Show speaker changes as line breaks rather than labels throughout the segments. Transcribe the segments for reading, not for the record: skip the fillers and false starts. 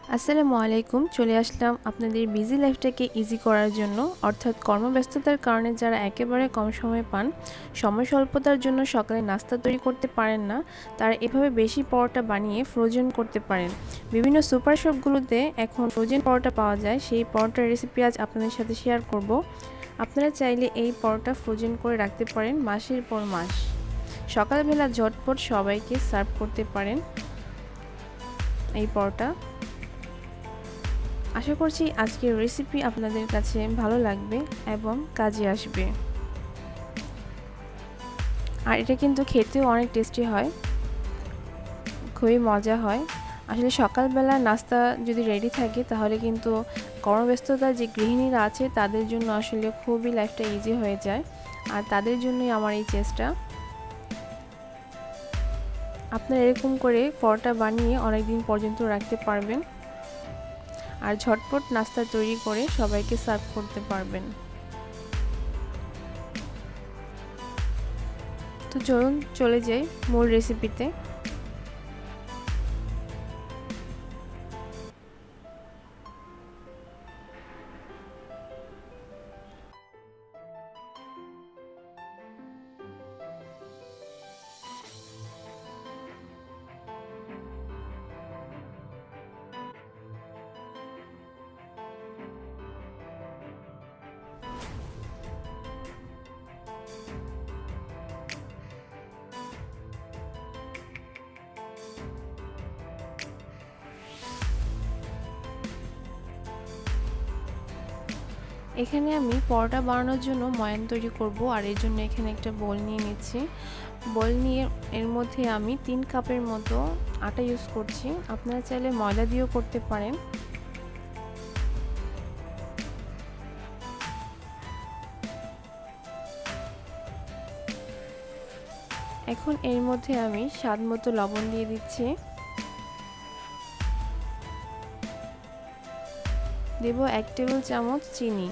আসসালামু আলাইকুম। চলে আসলাম আপনাদের বিজি লাইফটাকে ইজি করার জন্য, অর্থাৎ কর্মব্যস্ততার কারণে যারা একেবারে কম সময় পান, সময় স্বল্পতার জন্য সকালে নাস্তা তৈরি করতে পারেন না, তারা এভাবে বেশি পরোটা বানিয়ে ফ্রোজেন করতে পারেন। বিভিন্ন সুপার শপগুলোতে এখন ফ্রোজেন পরোটা পাওয়া যায়। সেই পরোটার রেসিপি আজ আপনাদের সাথে শেয়ার করব। আপনারা চাইলে এই পরোটা ফ্রোজেন করে রাখতে পারেন মাসের পর মাস। সকালবেলা ঝটপট সবাইকে সার্ভ করতে পারেন এই পরোটা। আশা করছি আজকের রেসিপি আপনাদের কাছে ভালো লাগবে এবং কাজে আসবে। আর এটা কিন্তু খেতেও অনেক টেস্টি হয়, খুবই মজা হয়। আসলে সকালবেলা নাস্তা যদি রেডি থাকে তাহলে কিন্তু কর্মব্যস্ততা যে গৃহিণীরা আছে তাদের জন্য আসলে খুবই লাইফটা ইজি হয়ে যায়। আর তাদের জন্যই আমার এই চেষ্টা। আপনারা এরকম করে পরোটা বানিয়ে অনেক দিন পর্যন্ত রাখতে পারবেন আর ঝটপট নাস্তা তৈরি করে সবাইকে সার্ভ করতে পারবেন। তো চলুন চলে যাই মূল রেসিপিতে। এখানে আমি পরোটা বানানোর জন্য ময়ান তৈরি করব, আর এর জন্য এখানে একটা বোল নিয়ে নিচ্ছি। বোল নিয়ে এর মধ্যে আমি 3 কাপের মতো আটা ইউজ করছি। আপনারা চাইলে ময়দা দিয়েও করতে পারেন। এখন এর মধ্যে আমি স্বাদ মতো লবণ দিয়ে দিচ্ছি। দেব 1 টেবিল চামচ চিনি।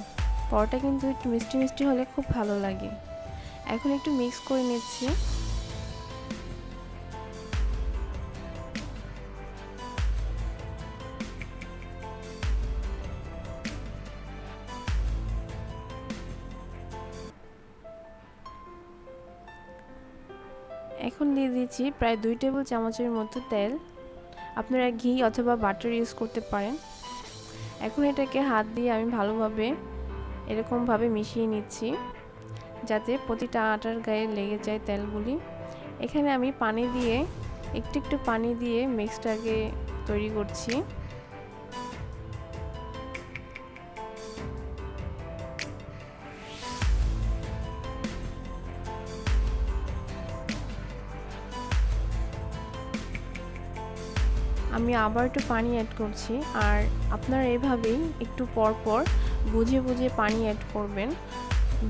পরোটা কিন্তু একটু মিষ্টি মিষ্টি হলে খুব ভালো লাগে। এখন একটু মিক্স করে নিচ্ছি। এখন দিয়ে দিচ্ছি প্রায় 2 টেবিল চামচের মতো তেল। আপনারা ঘি অথবা বাটার ইউজ করতে পারেন। এখন এটাকে হাত দিয়ে আমি ভালোভাবে এরকমভাবে মিশিয়ে নিচ্ছি যাতে প্রতিটা আটার গায়ে লেগে যায় তেলগুলি। এখানে আমি পানি দিয়ে একটু একটু পানি দিয়ে মিক্সটাকে তৈরি করছি। আমি আবার একটু পানি অ্যাড করছি, আর আপনারা এভাবেই একটু পর পর বুঝে বুঝে পানি অ্যাড করবেন।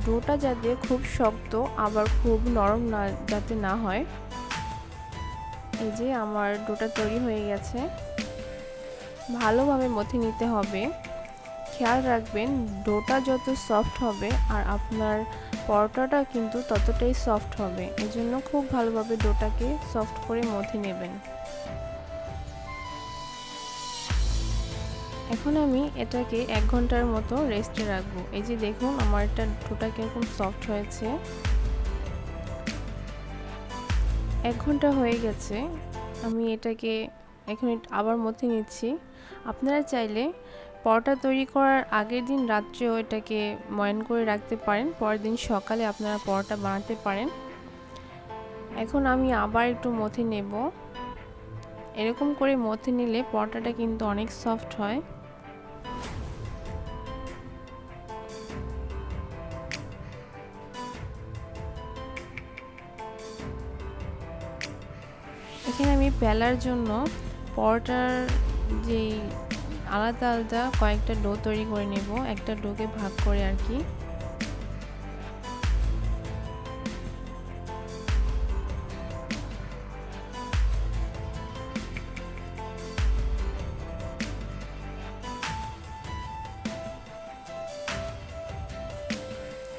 ডোটা যাতে খুব শক্ত আবার খুব নরম না যাতে না হয়। এই যে আমার ডোটা তৈরি হয়ে গেছে। ভালোভাবে মথে নিতে হবে। খেয়াল রাখবেন ডোটা যত সফট হবে আর আপনার পরোটাটা কিন্তু ততটাই সফট হবে। এজন্য খুব ভালোভাবে ডোটাকে সফট করে মথে নেবেন। এখন আমি এটাকে 1 ঘন্টার মতো রেস্টে রাখবো। এই যে দেখুন আমার এটা ডোটা কিরকম সফট হয়েছে। 1 ঘন্টা হয়ে গেছে। আমি এটাকে এখন আবার মথে নিচ্ছি। আপনারা চাইলে পরোটা তৈরি করার আগের দিন রাত্রেও এটাকে ময়ান করে রাখতে পারেন, পরের দিন সকালে আপনারা পরোটা বানাতে পারেন। এখন আমি আবার একটু মথে নেব। এরকম করে মথে নিলে পরোটাটা কিন্তু অনেক সফট হয়। এখানে আমি বেলার জন্য পরোটার যে আলাদা আলাদা কয়েকটা ডো তৈরি করে নেব, একটা ডোকে ভাগ করে আর কি।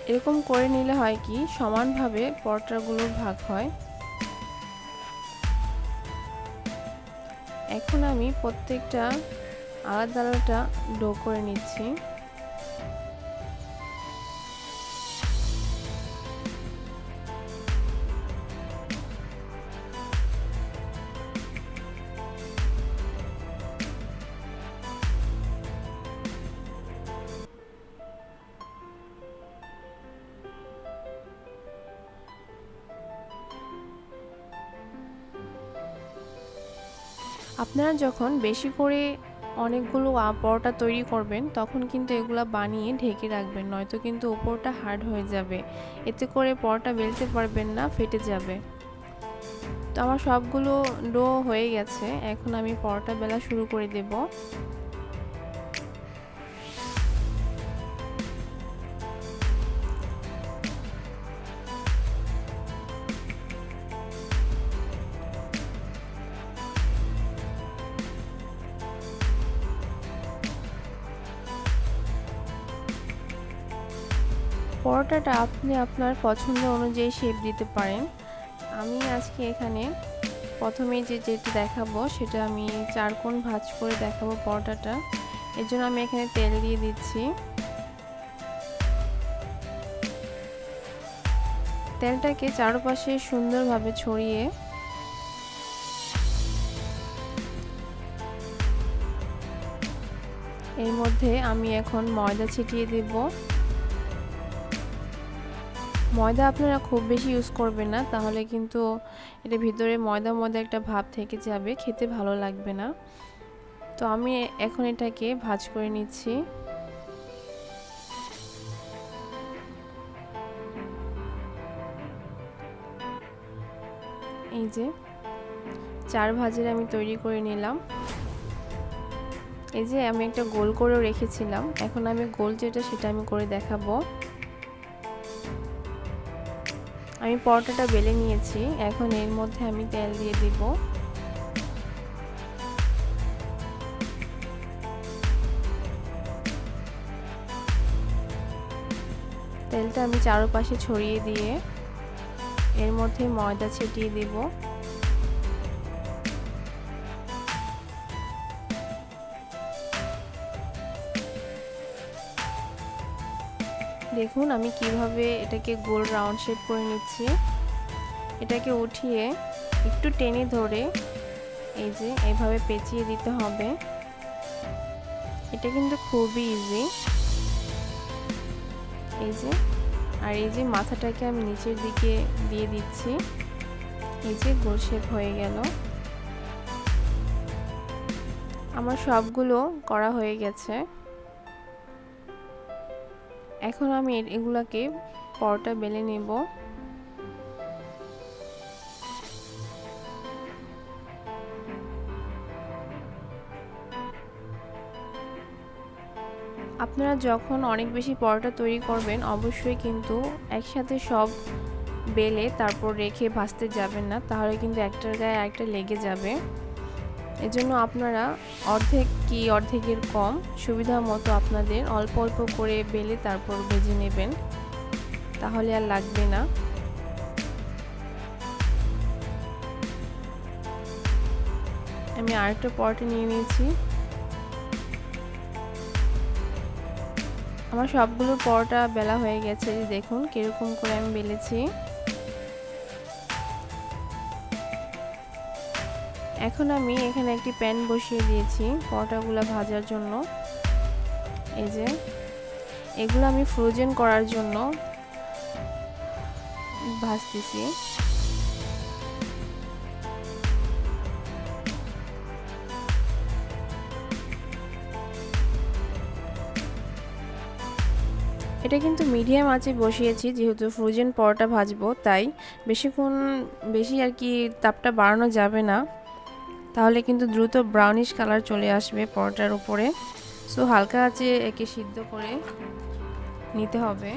এরকম করে নিলে হয় কি সমানভাবে পরোটাগুলো ভাগ হয়। এখন আমি প্রত্যেকটা আলাদা আলাদা ডো করে নিচ্ছি। আপনারা যখন বেশি করে অনেকগুলো পরোটা তৈরি করবেন তখন কিন্তু এগুলা বানিয়ে ঢেকে রাখবেন, নয়তো কিন্তু উপরটা হার্ড হয়ে যাবে, এতে করে পরোটা বেলতে পারবেন না, ফেটে যাবে। তো আমার সবগুলো ডো হয়ে গেছে, এখন আমি পরোটা বেলা শুরু করে দেব। পরোটাটা আপনি আপনার পছন্দ অনুযায়ী শেপ দিতে পারেন। আমি আজকে এখানে প্রথমেই যেটা দেখাবো সেটা আমি চারকোণ ভাঁজ করে দেখাবো পরোটাটা। এর জন্য আমি এখানে তেল দিয়ে দিচ্ছি। তেলটাকে চারপাশে সুন্দরভাবে ছড়িয়ে এর মধ্যে আমি এখন ময়দা ছিটিয়ে দেব। ময়দা আপনারা খুব বেশি ইউজ করবেন না, তাহলে কিন্তু এটা ভিতরে ময়দা ময়দা একটা ভাব থেকে যাবে, খেতে ভালো লাগবে না। তো আমি এখন এটাকে ভাঁজ করে নিচ্ছি। এই যে 4 ভাঁজের আমি তৈরি করে নিলাম। এই যে আমি একটা গোল করেও রেখেছিলাম, এখন আমি গোল যেটা সেটা আমি করে দেখাবো। আমি পরোটাটা বেলে নিয়েছি, এখন এর মধ্যে আমি তেল দিয়ে দিব। তেলটা আমি চারপাশে ছড়িয়ে দিয়ে এর মধ্যে ময়দা ছিটিয়ে দিব। দেখুন আমি কিভাবে এটাকে গোল রাউন্ড শেপ করে নিচ্ছি। এটাকে উঠিয়ে একটু টেনে ধরে এই যে এইভাবে পেঁচিয়ে দিতে হবে। এটা কিন্তু খুবই ইজি। এই যে আর এই যে মাথাটাকে আমি নিচের দিকে দিয়ে দিচ্ছি। এই যে গোল শেপ হয়ে গেল। আমার সবগুলো করা হয়ে গেছে। এখন আমি এগুলাকে পরোটা বেলে নেব। আপনারা যখন অনেক বেশি পরোটা তৈরি করবেন অবশ্যই কিন্তু একসাথে সব বেলে তারপর রেখে ভাজতে যাবেন না, তাহলে কিন্তু একটার গায়ে আরেকটা লেগে যাবে। এজন্য আপনারা অর্ধেক কি অর্ধেকের কম সুবিধা মতো আপনাদের অল্প অল্প করে বেলে তারপর ভেজে নেবেন, তাহলে আর লাগবে না। আমি আরেকটা পরোটা নিয়ে নিয়েছি। আমার সবগুলো পরোটা বেলা হয়ে গেছে, দেখুন কিরকম করে আমি বেলেছি। এখন আমি এখানে একটি প্যান বসিয়ে দিয়েছি পরোটাগুলো ভাজার জন্য। এই যে এগুলো আমি ফ্রোজেন করার জন্য ভাজতেছি। এটা কিন্তু মিডিয়াম আঁচে বসিয়েছি, যেহেতু ফ্রোজেন পরোটা ভাজবো তাই বেশি আর কি তাপটা বাড়ানো যাবে না, তাহলে কিন্তু দ্রুত ব্রাউনিশ কালার চলে আসবে পরোটার উপরে। সো হালকা আঁচে একে সিদ্ধ করে নিতে হবে।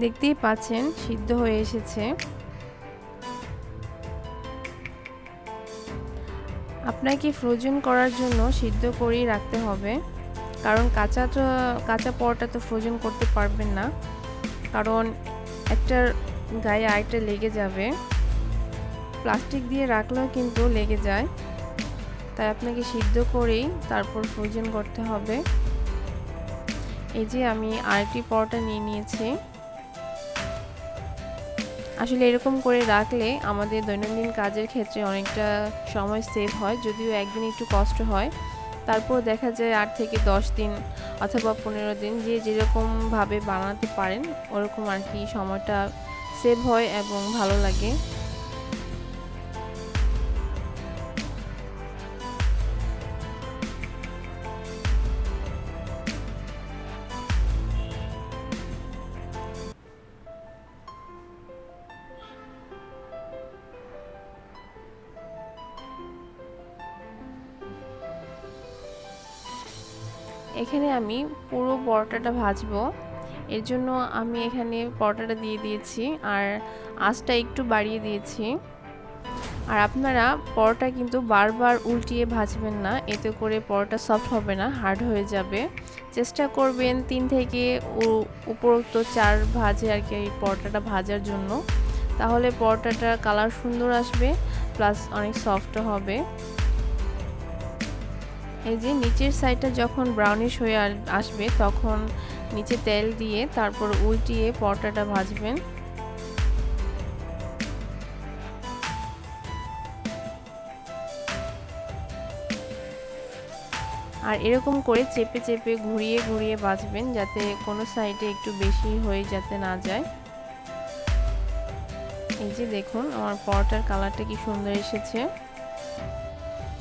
দেখতেই পাচ্ছেন সিদ্ধ হয়ে এসেছে। আপনাকে ফ্রোজেন করার জন্য সিদ্ধ করেই রাখতে হবে, কারণ কাঁচা পরোটা তো ফ্রোজেন করতে পারবেন না, কারণ একটার গায়ে আরেকটা লেগে যাবে। প্লাস্টিক দিয়ে রাখলেও কিন্তু লেগে যায়, তাই আপনাকে সিদ্ধ করেই তারপর ফ্রোজেন করতে হবে। এই যে আমি আরেকটি পরোটা নিয়ে নিয়েছি। আসলে এরকম করে রাখলে আমাদের দৈনন্দিন কাজের ক্ষেত্রে অনেকটা সময় সেভ হয়, যদিও একদিন একটু কষ্ট হয়, তারপর দেখা যায় 8 থেকে 10 দিন অথবা 15 দিন যে যেরকমভাবে বানাতে পারেন ওরকম আর কি সময়টা সেভ হয় এবং ভালো লাগে। এখানে আমি পুরো পরোটাটা ভাজবো, এর জন্য আমি এখানে পরোটাটা দিয়ে দিয়েছি আর আঁচটা একটু বাড়িয়ে দিয়েছি। আর আপনারা পরোটা কিন্তু বারবার উল্টিয়ে ভাজবেন না, এতে করে পরোটা সফট হবে না, হার্ড হয়ে যাবে। চেষ্টা করবেন 3 থেকে উপরোক্ত 4 ভাজে আর কি এই পরোটাটা ভাজার জন্য, তাহলে পরোটাটার কালার সুন্দর আসবে প্লাস অনেক সফটও হবে। এই যে নিচের সাইডটা যখন ব্রাউনিশ হয়ে আসবে তখন নিচে তেল দিয়ে তারপর উল্টিয়ে পরোটাটা ভাজবেন। আর এরকম করে চেপে চেপে ঘুরিয়ে ঘুরিয়ে ভাজবেন, যাতে কোনো সাইডে একটু বেশি হয়ে যাতে না যায়। এই যে দেখুন আমার পরোটার কালারটা কি সুন্দর এসেছে।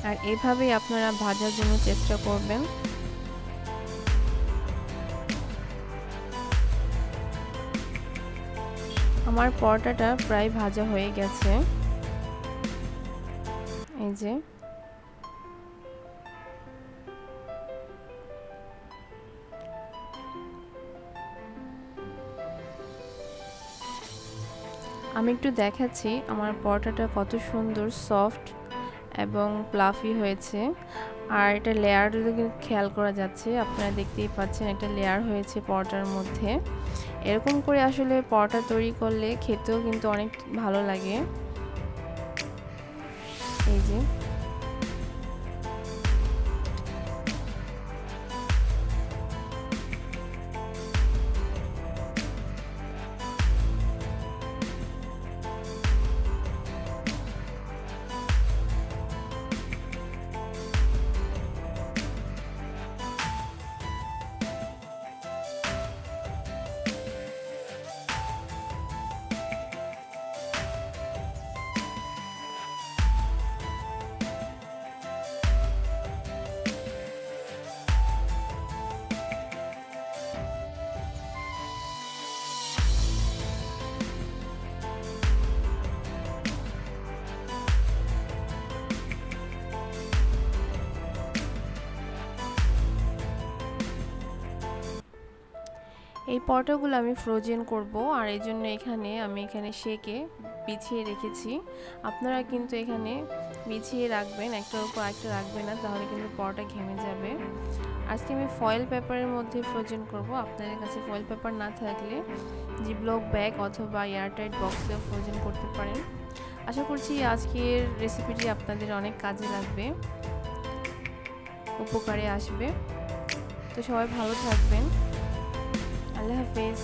আর এভাবেই আপনারা ভাজার জন্য চেষ্টা করবেন। আমার পরোটাটা প্রায় ভাজা হয়ে গেছে। এই যে আমি একটু দেখাচ্ছি আমার পরোটাটা কত সুন্দর সফট এবং প্লাফি হয়েছে। আর এটা লেয়ার কিন্তু খেয়াল করা যাচ্ছে, আপনারা দেখতেই পাচ্ছেন একটা লেয়ার হয়েছে পরোটার মধ্যে। এরকম করে আসলে পরোটা তৈরি করলে খেতেও কিন্তু অনেক ভালো লাগে। এই যে এই পরোটাগুলো আমি ফ্রোজেন করব, আর এই জন্য আমি এখানে সেকে বিছিয়ে রেখেছি। আপনারা কিন্তু এখানে বিছিয়ে রাখবেন, একটার উপর একটা রাখবেন না, তাহলে কিন্তু পরোটা ঘেমে যাবে। আজকে আমি ফয়েল পেপারের মধ্যে ফ্রোজেন করব। আপনাদের কাছে ফয়েল পেপার না থাকলে জিপলক ব্যাগ অথবা এয়ারটাইট বক্সেও ফ্রোজেন করতে পারেন। আশা করছি আজকের রেসিপিটি আপনাদের অনেক কাজে লাগবে, উপকারে আসবে। তো সবাই ভালো থাকবেন। আল্লাহ হাফেজ।